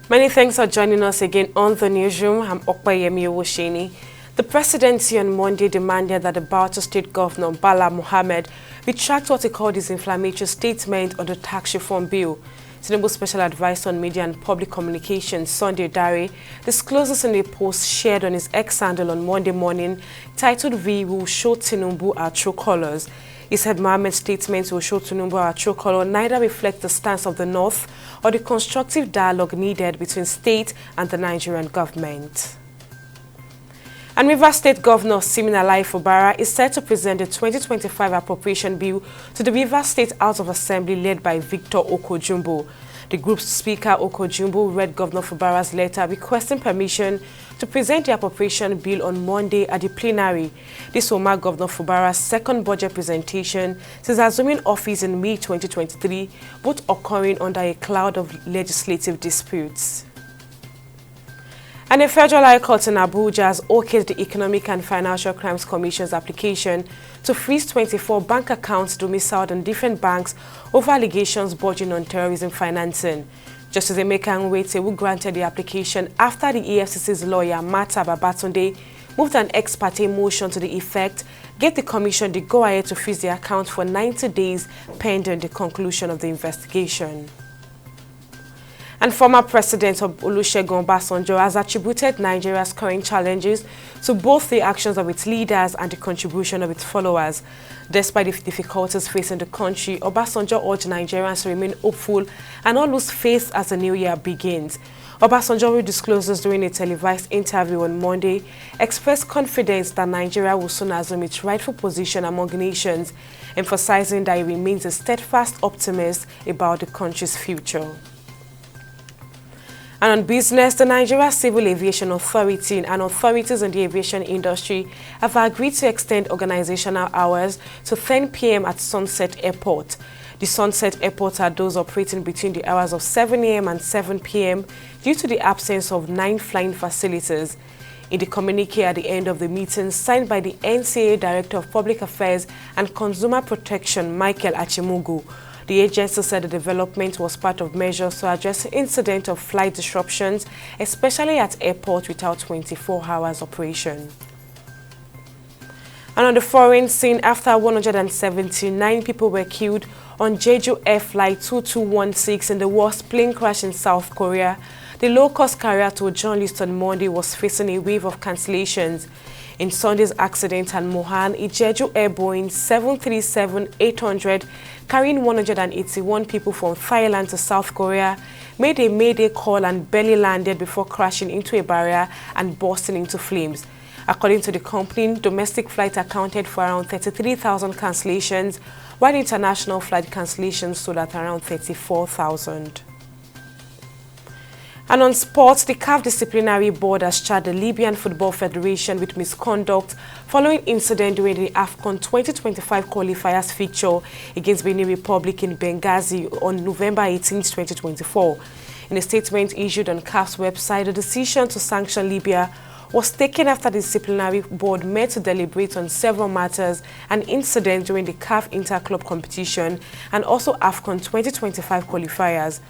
Many thanks for joining us again on the newsroom. I'm Okpayemi Owosheni. The presidency on Monday demanded that the Bauchi State Governor Bala Mohammed retract what he called his inflammatory statement on the tax reform bill. Tinubu's special advisor on media and public communications, Sunday Dare, discloses in a post shared on his X handle on Monday morning, titled "We Will Show Tinubu Our True Colors." He said Mohammed's statements will show Tinubu our true color neither reflect the stance of the North or the constructive dialogue needed between state and the Nigerian government. And Rivers State Governor Siminalayi Fubara is set to present the 2025 appropriation bill to the Rivers State House of Assembly led by Victor Okojumbo. The group's speaker, Okojumbo, read Governor Fubara's letter requesting permission to present the appropriation bill on Monday at the plenary. This will mark Governor Fubara's second budget presentation since assuming office in May 2023, both occurring under a cloud of legislative disputes. And a federal high court in Abuja has okayed the Economic and Financial Crimes Commission's application to freeze 24 bank accounts domiciled in different banks over allegations bordering on terrorism financing. Justice Emeka Nwete, who granted the application after the EFCC's lawyer Martha Babatunde moved an ex parte motion to the effect, gave the commission the go-ahead to freeze the account for 90 days pending the conclusion of the investigation. And former President Olusegun Obasanjo has attributed Nigeria's current challenges to both the actions of its leaders and the contribution of its followers. Despite the difficulties facing the country, Obasanjo urged Nigerians to remain hopeful and not lose faith as the new year begins. Obasanjo, who discloses during a televised interview on Monday, expressed confidence that Nigeria will soon assume its rightful position among nations, emphasizing that he remains a steadfast optimist about the country's future. And on business, the Nigeria Civil Aviation Authority and authorities in the aviation industry have agreed to extend organizational hours to 10 p.m. at Sunset Airport. The Sunset Airports are those operating between the hours of 7 a.m. and 7 p.m. due to the absence of 9 flying facilities. In the communique at the end of the meeting, signed by the NCAA Director of Public Affairs and Consumer Protection, Michael Achimugu, the agency said the development was part of measures to address the incident of flight disruptions, especially at airports without 24 hours operation. And on the foreign scene, after 179 people were killed on Jeju Air Flight 2216 in the worst plane crash in South Korea, the low-cost carrier told journalists on Monday was facing a wave of cancellations. In Sunday's accident at Mohan, a Jeju Air Boeing 737-800 carrying 181 people from Thailand to South Korea made a mayday call and barely landed before crashing into a barrier and bursting into flames. According to the company, domestic flight accounted for around 33,000 cancellations, while international flight cancellations stood at around 34,000. And on sports, the CAF Disciplinary Board has charged the Libyan Football Federation with misconduct following incident during the AFCON 2025 qualifiers fixture against Benin Republic in Benghazi on November 18, 2024. In a statement issued on CAF's website, the decision to sanction Libya was taken after the disciplinary board met to deliberate on several matters and incidents during the CAF Interclub competition and also AFCON 2025 qualifiers.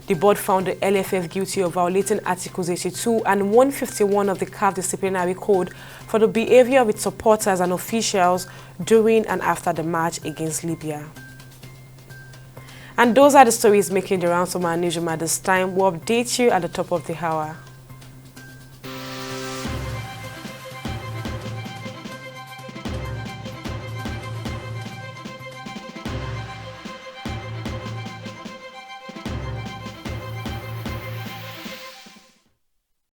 The board found the LFF guilty of violating Articles 82 and 151 of the CAF Disciplinary Code for the behavior of its supporters and officials during and after the match against Libya. And those are the stories making the rounds of our newsroom at this time. We'll update you at the top of the hour.